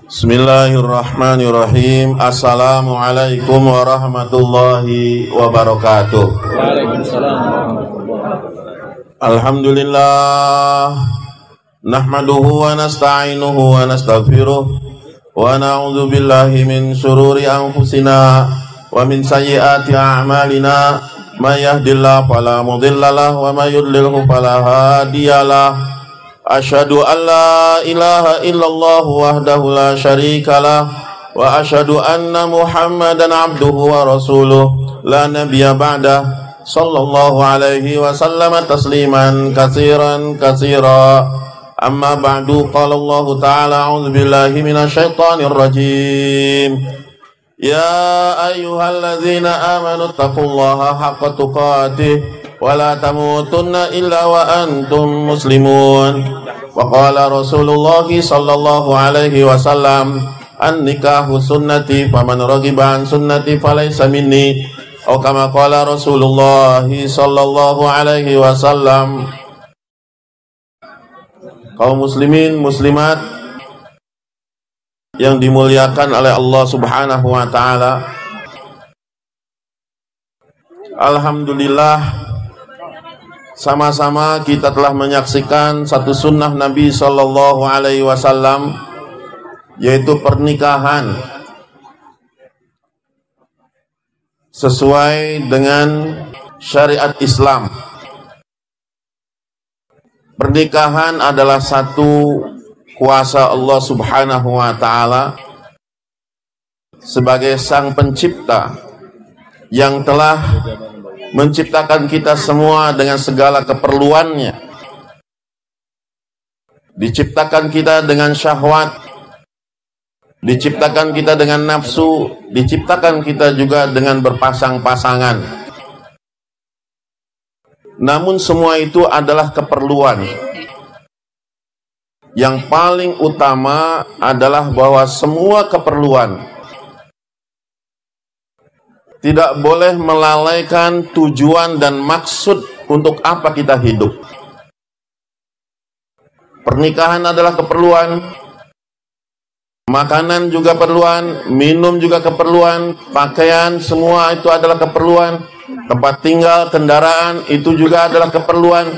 Bismillahirrahmanirrahim. Assalamualaikum warahmatullahi wabarakatuh. Waalaikumsalam. Alhamdulillah, nahmaduhu wa nasta'inuhu wa nastaghfiruh wa na'udzu billahi min syururi anfusina wa min sayyiati a'malina. May yahdihillahu fala mudhillalah wa may yudlilhu fala hadiyalah. Asyhadu an la ilaha illallah wahdahu la syarikalah wa asyhadu anna Muhammadan abduhu wa rasuluh la nabiyya ba'dah sallallahu alaihi wa sallam tasliman katsiran katsira. Amma ba'du, qala Allah ta'ala a'udzu billahi minasyaitonir rajim. Ya ayyuhalladzina amanu taqullaha haqqa tuqatih wa la tamutunna illa wa antum muslimun. Wa qala Rasulullah sallallahu alaihi wasallam, an-nikahu sunnati faman raghiba an sunnati falaysa minni. Atau kama qala Rasulullah sallallahu alaihi wasallam. Kaum muslimin muslimat yang dimuliakan oleh Allah Subhanahu wa taala, alhamdulillah, sama-sama kita telah menyaksikan satu sunnah Nabi Sallallahu Alaihi Wasallam, yaitu pernikahan sesuai dengan syariat Islam. Pernikahan adalah satu kuasa Allah Subhanahu Wa Taala sebagai Sang Pencipta yang telah menciptakan kita semua dengan segala keperluannya. Diciptakan kita dengan syahwat, diciptakan kita dengan nafsu, diciptakan kita juga dengan berpasang-pasangan. Namun semua itu adalah keperluan. Yang paling utama adalah bahwa semua keperluan tidak boleh melalaikan tujuan dan maksud untuk apa kita hidup. Pernikahan adalah keperluan, makanan juga keperluan, minum juga keperluan, pakaian semua itu adalah keperluan, tempat tinggal, kendaraan itu juga adalah keperluan.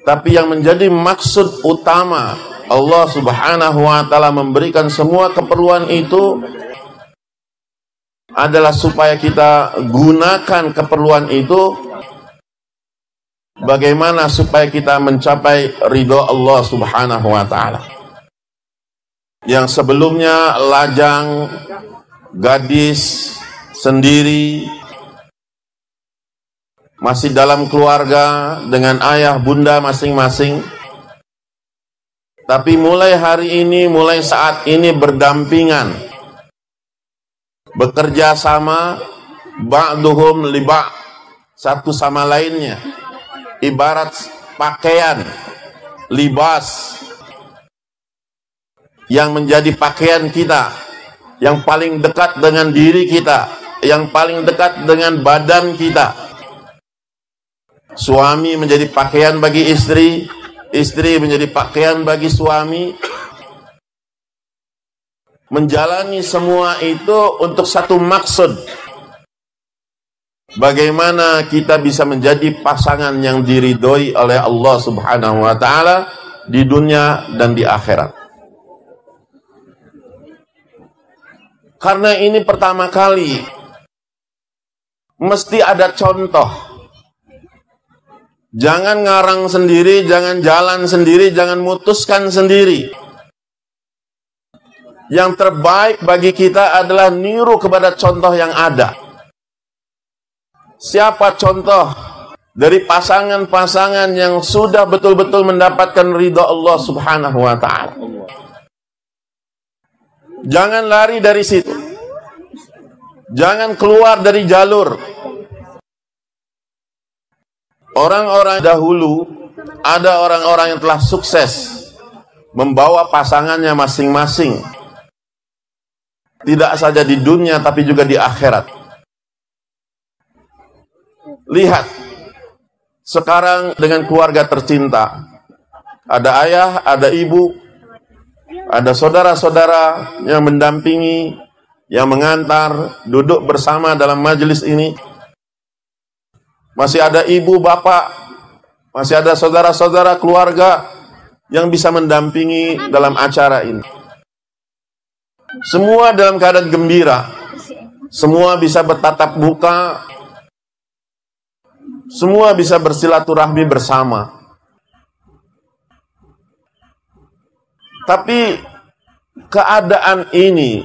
Tapi yang menjadi maksud utama Allah Subhanahu wa taala memberikan semua keperluan itu adalah supaya kita gunakan keperluan itu bagaimana supaya kita mencapai ridho Allah Subhanahu wa taala. Yang sebelumnya lajang, gadis, sendiri, masih dalam keluarga dengan ayah bunda masing-masing. Tapi mulai hari ini, mulai saat ini berdampingan, bekerja sama, ba'duhum li ba', satu sama lainnya, ibarat pakaian, libas yang menjadi pakaian kita, yang paling dekat dengan diri kita, yang paling dekat dengan badan kita. Suami menjadi pakaian bagi istri, istri menjadi pakaian bagi suami. Menjalani semua itu untuk satu maksud. Bagaimana kita bisa menjadi pasangan yang diridhoi oleh Allah Subhanahu wa taala di dunia dan di akhirat. Karena ini pertama kali mesti ada contoh. Jangan ngarang sendiri, jangan jalan sendiri, jangan mutuskan sendiri. Yang terbaik bagi kita adalah niru kepada contoh yang ada. Siapa contoh dari pasangan-pasangan yang sudah betul-betul mendapatkan ridha Allah Subhanahu wa taala? Jangan lari dari situ. Jangan keluar dari jalur. Orang-orang dahulu, ada orang-orang yang telah sukses membawa pasangannya masing-masing. Tidak saja di dunia tapi juga di akhirat. Lihat sekarang dengan keluarga tercinta. Ada ayah, ada ibu, Ada saudara-saudara yang mendampingi, yang mengantar, duduk bersama dalam majelis ini. Masih ada ibu, bapak, masih ada saudara-saudara keluarga yang bisa mendampingi dalam acara ini. Semua dalam keadaan gembira. Semua bisa bertatap muka. Semua bisa bersilaturahmi bersama. Tapi keadaan ini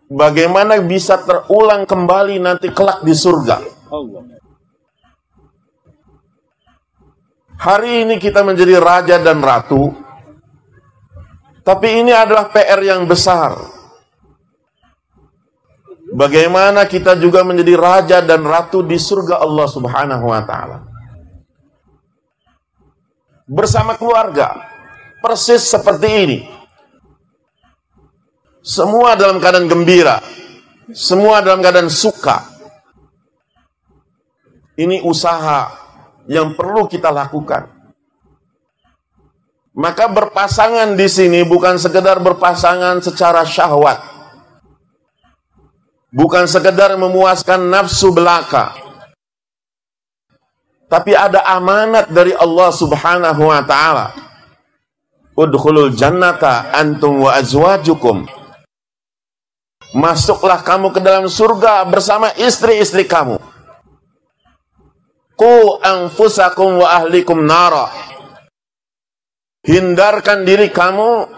bagaimana bisa terulang kembali nanti kelak di surga? Hari ini kita menjadi raja dan ratu, tapi ini adalah PR yang besar. Bagaimana kita juga menjadi raja dan ratu di surga Allah Subhanahu wa Ta'ala bersama keluarga. Persis seperti ini. Semua dalam keadaan gembira. Semua dalam keadaan suka. Ini usaha yang perlu kita lakukan. Maka berpasangan di sini bukan sekedar berpasangan secara syahwat. Bukan sekedar memuaskan nafsu belaka. Tapi ada amanat dari Allah Subhanahu wa Ta'ala. Udkhulul jannata antum wa azwajukum. Masuklah kamu ke dalam surga bersama istri-istri kamu. Qu anfusakum wa ahlikum nara. Hindarkan diri kamu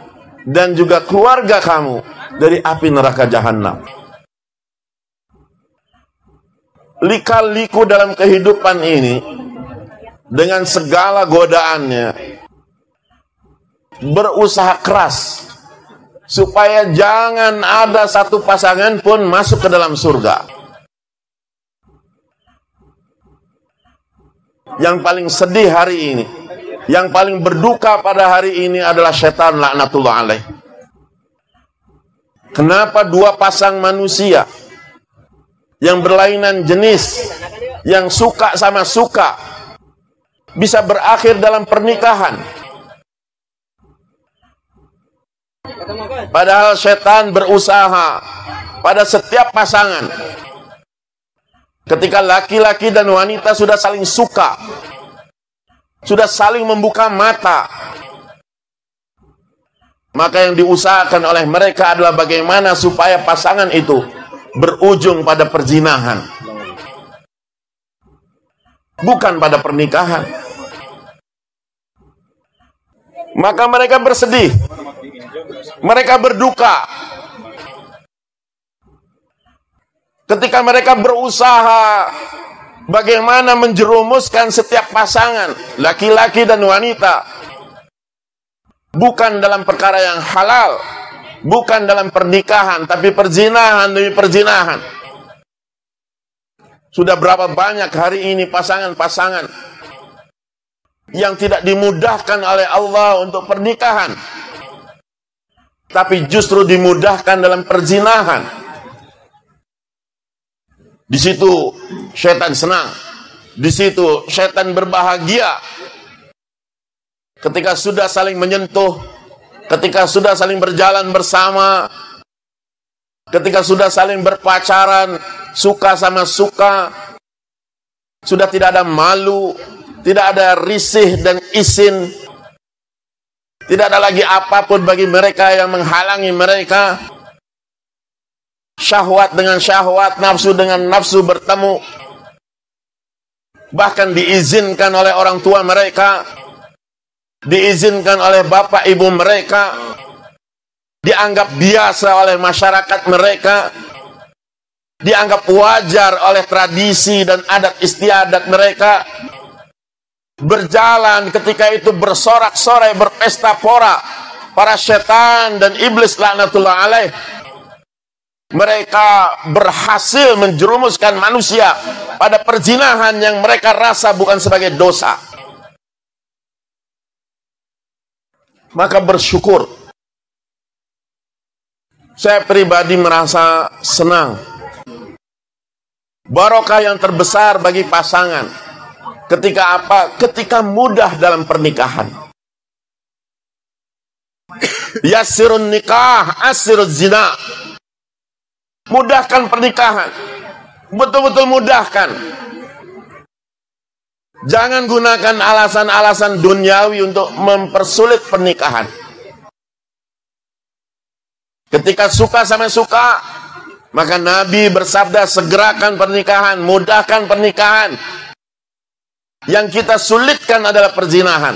dan juga keluarga kamu dari api neraka jahanam. Lika-liku dalam kehidupan ini dengan segala godaannya, berusaha keras supaya jangan ada satu pasangan pun masuk ke dalam surga. Yang paling sedih hari ini, yang paling berduka pada hari ini adalah setan laknatullah alaih. Kenapa dua pasang manusia yang berlainan jenis, yang suka sama suka, bisa berakhir dalam pernikahan? Padahal setan berusaha pada setiap pasangan. Ketika laki-laki dan wanita sudah saling suka, sudah saling membuka mata, maka yang diusahakan oleh mereka adalah bagaimana supaya pasangan itu berujung pada perzinahan, bukan pada pernikahan. Maka mereka bersedih, mereka berduka ketika mereka berusaha bagaimana menjerumuskan setiap pasangan, laki-laki dan wanita, bukan dalam perkara yang halal, bukan dalam pernikahan, tapi perzinahan demi perzinahan. Sudah berapa banyak hari ini pasangan-pasangan yang tidak dimudahkan oleh Allah untuk pernikahan, tapi justru dimudahkan dalam perzinahan. Di situ setan senang, di situ setan berbahagia. Ketika sudah saling menyentuh, ketika sudah saling berjalan bersama, ketika sudah saling berpacaran, suka sama suka, sudah tidak ada malu, tidak ada risih dan isin, tidak ada lagi apapun bagi mereka yang menghalangi mereka. Syahwat dengan syahwat, nafsu dengan nafsu bertemu. Bahkan diizinkan oleh orang tua mereka, diizinkan oleh bapak ibu mereka, dianggap biasa oleh masyarakat mereka, dianggap wajar oleh tradisi dan adat istiadat mereka. Berjalan ketika itu bersorak-sorai, berpesta pora, para setan dan iblis laknatullah alaih. Mereka berhasil menjerumuskan manusia pada perzinahan yang mereka rasa bukan sebagai dosa. Maka bersyukur. Saya pribadi merasa senang. Barokah yang terbesar bagi pasangan. Ketika apa? Ketika mudah dalam pernikahan. Yassirun nikah, asiruz zina. Mudahkan pernikahan. Betul-betul mudahkan. Jangan gunakan alasan-alasan duniawi untuk mempersulit pernikahan. Ketika suka sama suka, maka Nabi bersabda, segerakan pernikahan, mudahkan pernikahan. Yang kita sulitkan adalah perzinahan.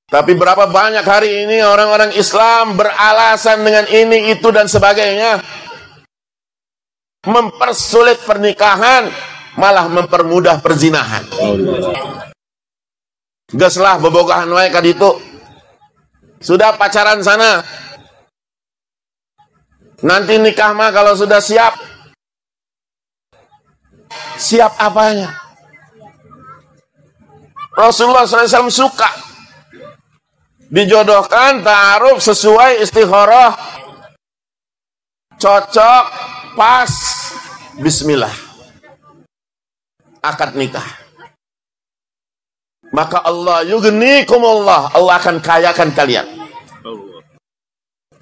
Tapi berapa banyak hari ini orang-orang Islam beralasan dengan ini, itu, dan sebagainya. Mempersulit pernikahan, malah mempermudah perzinahan. Gaslah bobogahan wae kaditu. Sudah pacaran sana. Nanti nikah mah kalau sudah siap. Siap apanya? Rasulullah SAW suka dijodohkan, ta'aruf sesuai istikharah, cocok, pas, bismillah, akad nikah. Maka Allah yugnikumullah, Allah akan kayakan kalian.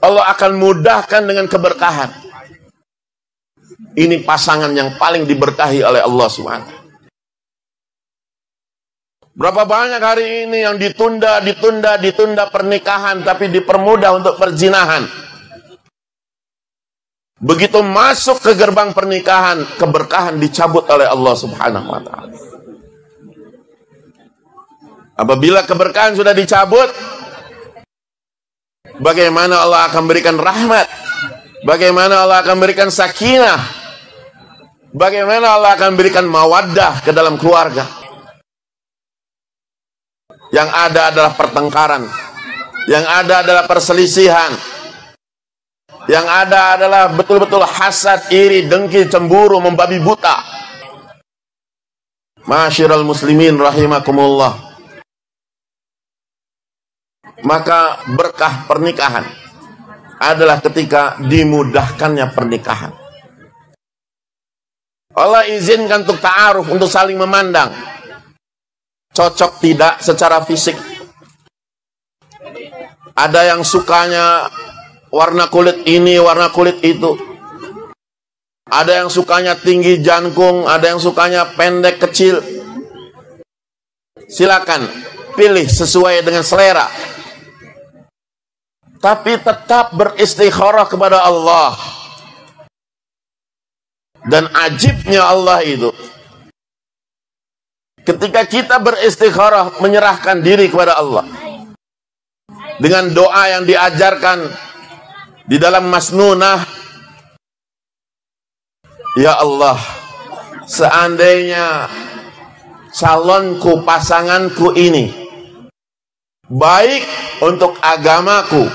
Allah akan mudahkan dengan keberkahan. Ini pasangan yang paling diberkahi oleh Allah SWT. Berapa banyak hari ini yang ditunda pernikahan, tapi dipermudah untuk perzinahan. Begitu masuk ke gerbang pernikahan, keberkahan dicabut oleh Allah Subhanahu wa Ta'ala. Apabila keberkahan sudah dicabut, bagaimana Allah akan berikan rahmat? Bagaimana Allah akan berikan sakinah? Bagaimana Allah akan berikan mawaddah ke dalam keluarga? Yang ada adalah pertengkaran, yang ada adalah perselisihan, yang ada adalah betul-betul hasad, iri, dengki, cemburu, membabi buta. Ma'asyiral muslimin rahimakumullah. Maka berkah pernikahan adalah ketika dimudahkannya pernikahan. Allah izinkan untuk ta'aruf, untuk saling memandang. Cocok tidak secara fisik. Ada yang sukanya warna kulit ini, warna kulit itu. Ada yang sukanya tinggi jangkung, ada yang sukanya pendek kecil. Silakan pilih sesuai dengan selera. Tapi tetap beristikharah kepada Allah. Dan ajibnya Allah itu, ketika kita beristikharah, menyerahkan diri kepada Allah dengan doa yang diajarkan di dalam Masnunah, ya Allah, seandainya calonku, pasanganku ini baik untuk agamaku,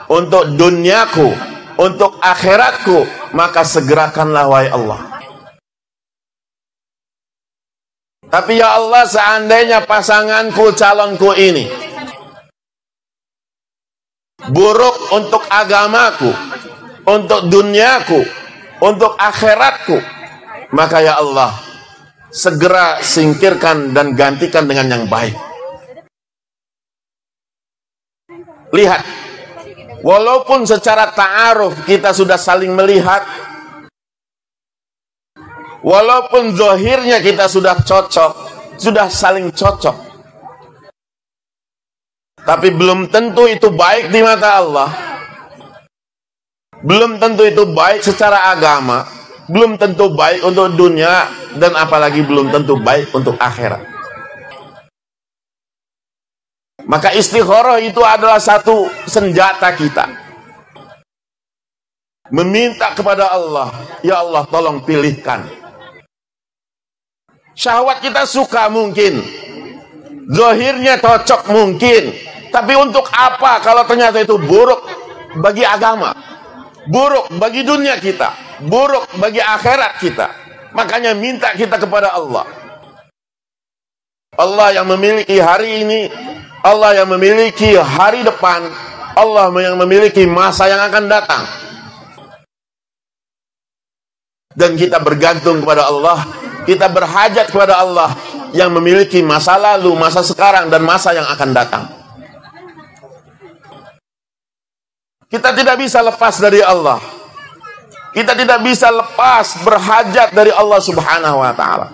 untuk duniaku, untuk akhiratku, maka segerakanlah wahai Allah. Tapi ya Allah, seandainya pasanganku, calonku ini buruk untuk agamaku, untuk duniaku, untuk akhiratku, maka ya Allah, segera singkirkan dan gantikan dengan yang baik. Lihat, walaupun secara ta'aruf kita sudah saling melihat, walaupun zahirnya kita sudah cocok, sudah saling cocok, tapi belum tentu itu baik di mata Allah. Belum tentu itu baik secara agama, belum tentu baik untuk dunia, dan apalagi belum tentu baik untuk akhirat. Maka istikharah itu adalah satu senjata kita. Meminta kepada Allah, ya Allah tolong pilihkan. Syahwat kita suka mungkin, zahirnya cocok mungkin, tapi untuk apa kalau ternyata itu buruk bagi agama, buruk bagi dunia kita, buruk bagi akhirat kita. Makanya minta kita kepada Allah. Allah yang memiliki hari ini, Allah yang memiliki hari depan, Allah yang memiliki masa yang akan datang. Dan kita bergantung kepada Allah, kita berhajat kepada Allah yang memiliki masa lalu, masa sekarang, dan masa yang akan datang. Kita tidak bisa lepas dari Allah. Kita tidak bisa lepas berhajat dari Allah Subhanahu wa ta'ala.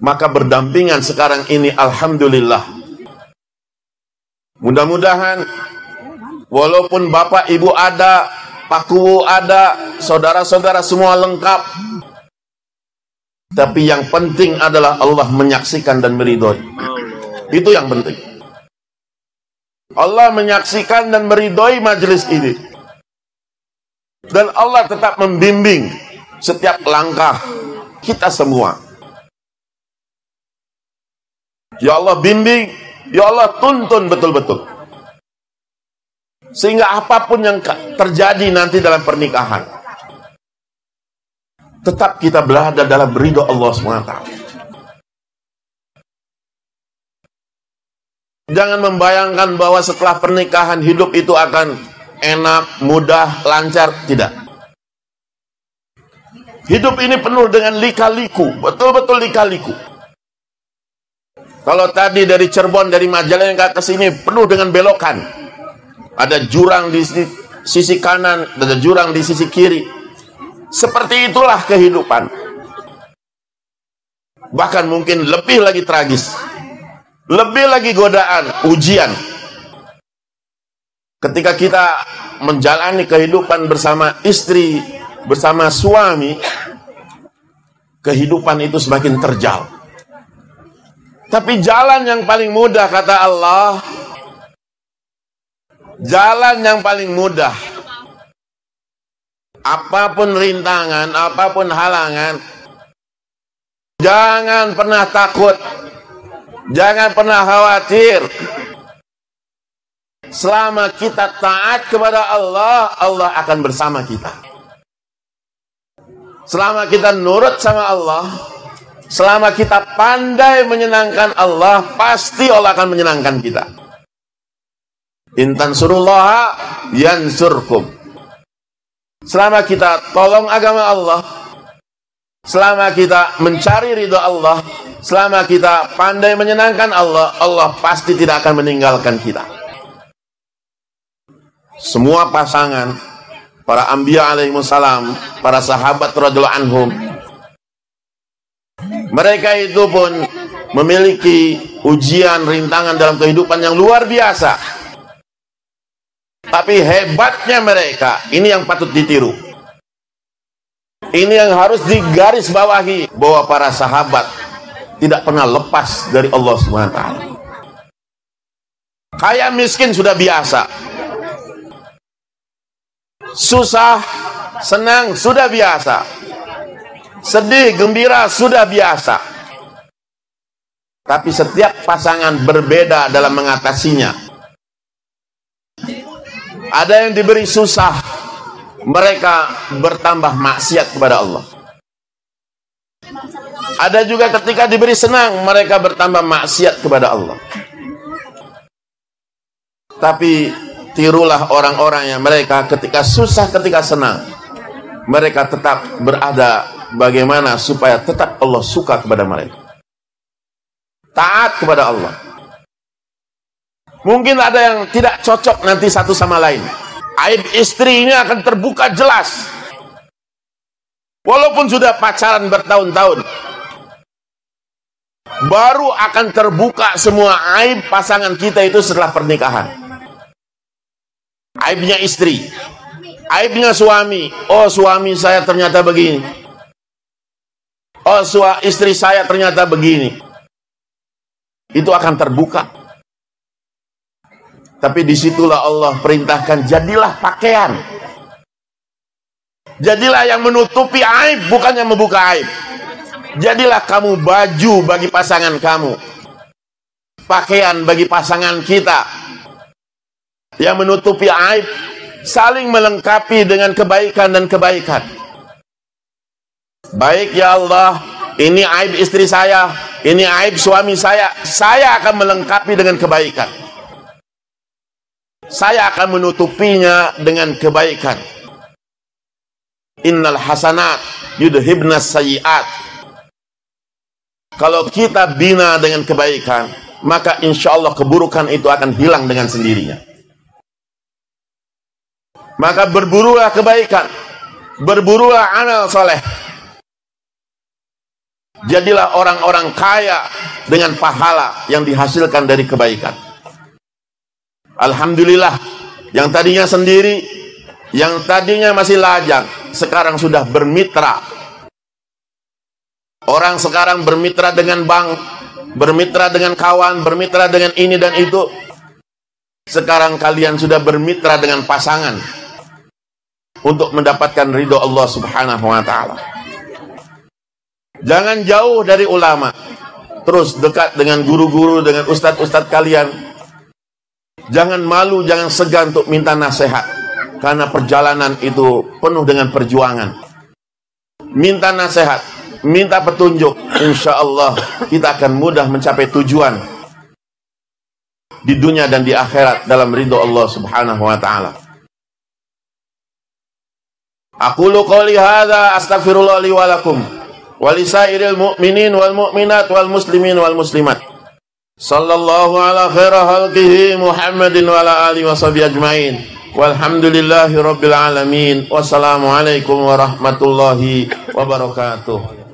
Maka berdampingan sekarang ini, alhamdulillah. Mudah-mudahan walaupun bapak ibu ada, paku ada, saudara-saudara semua lengkap, tapi yang penting adalah Allah menyaksikan dan meridhoi. Itu yang penting. Allah menyaksikan dan meridhoi majelis ini. Dan Allah tetap membimbing setiap langkah kita semua. Ya Allah bimbing, ya Allah tuntun betul-betul. Sehingga apapun yang terjadi nanti dalam pernikahan, tetap kita berada dalam ridho Allah SWT. Jangan membayangkan bahwa setelah pernikahan hidup itu akan enak, mudah, lancar. Tidak. Hidup ini penuh dengan lika-liku. Betul-betul lika-liku. Kalau tadi dari Cirebon, dari Majalengka ke sini penuh dengan belokan. Ada jurang di sisi kanan, ada jurang di sisi kiri. Seperti itulah kehidupan. Bahkan mungkin lebih lagi tragis. Lebih lagi godaan, ujian. Ketika kita menjalani kehidupan bersama istri, bersama suami, kehidupan itu semakin terjal. Tapi jalan yang paling mudah, kata Allah, jalan yang paling mudah, apapun rintangan, apapun halangan, jangan pernah takut, jangan pernah khawatir. Selama kita taat kepada Allah, Allah akan bersama kita. Selama kita nurut sama Allah, selama kita pandai menyenangkan Allah, pasti Allah akan menyenangkan kita. In tansurullaha yansurkum. Selama kita tolong agama Allah, selama kita mencari ridho Allah, selama kita pandai menyenangkan Allah, Allah pasti tidak akan meninggalkan kita. Semua pasangan, para anbiya alaihissalam, para sahabat radhiyallahu anhum, mereka itu pun memiliki ujian, rintangan dalam kehidupan yang luar biasa. Tapi hebatnya mereka, ini yang patut ditiru. Ini yang harus digarisbawahi, bahwa para sahabat tidak pernah lepas dari Allah SWT. Kaya miskin sudah biasa. Susah, senang, sudah biasa. Sedih, gembira, sudah biasa. Tapi setiap pasangan berbeda dalam mengatasinya. Ada yang diberi susah, mereka bertambah maksiat kepada Allah. Ada juga ketika diberi senang, mereka bertambah maksiat kepada Allah. Tapi tirulah orang-orang yang mereka ketika susah, ketika senang, mereka tetap berada bagaimana supaya tetap Allah suka kepada mereka. Taat kepada Allah. Mungkin ada yang tidak cocok nanti satu sama lain. Aib istri ini akan terbuka jelas. Walaupun sudah pacaran bertahun-tahun, baru akan terbuka semua aib pasangan kita itu setelah pernikahan. Aibnya istri, aibnya suami. Oh, suami saya ternyata begini. Oh, istri saya ternyata begini. Itu akan terbuka. Tapi disitulah Allah perintahkan, jadilah pakaian. Jadilah yang menutupi aib, bukan yang membuka aib. Jadilah kamu baju bagi pasangan kamu, pakaian bagi pasangan kita, yang menutupi aib, saling melengkapi dengan kebaikan dan kebaikan. Baik ya Allah, ini aib istri saya, ini aib suami saya akan melengkapi dengan kebaikan. Saya akan menutupinya dengan kebaikan. Innal hasanat yudhibnas sayyiat. Kalau kita bina dengan kebaikan, maka insya Allah keburukan itu akan hilang dengan sendirinya. Maka berburulah kebaikan, berburulah amal soleh. Jadilah orang-orang kaya dengan pahala yang dihasilkan dari kebaikan. Alhamdulillah, yang tadinya sendiri, yang tadinya masih lajang, sekarang sudah bermitra. Orang sekarang bermitra dengan bank, bermitra dengan kawan, bermitra dengan ini dan itu. Sekarang kalian sudah bermitra dengan pasangan untuk mendapatkan ridho Allah Subhanahu wa ta'ala. Jangan jauh dari ulama, terus dekat dengan guru-guru, dengan ustadz-ustadz kalian. Jangan malu, jangan segan untuk minta nasihat, karena perjalanan itu penuh dengan perjuangan. Minta nasihat, minta petunjuk, insya Allah kita akan mudah mencapai tujuan di dunia dan di akhirat dalam ridho Allah Subhanahu wa ta'ala. Aqulu qouli hadza astaghfirullah li wa lakum wa lisairil mu'minin wal mu'minat wal muslimin wal muslimat. Sallallahu ala khaira khalqihi Muhammadin wa ala alihi wa sahbihi ajmain. Walhamdulillahi rabbil alamin. Wassalamu alaikum warahmatullahi wabarakatuh.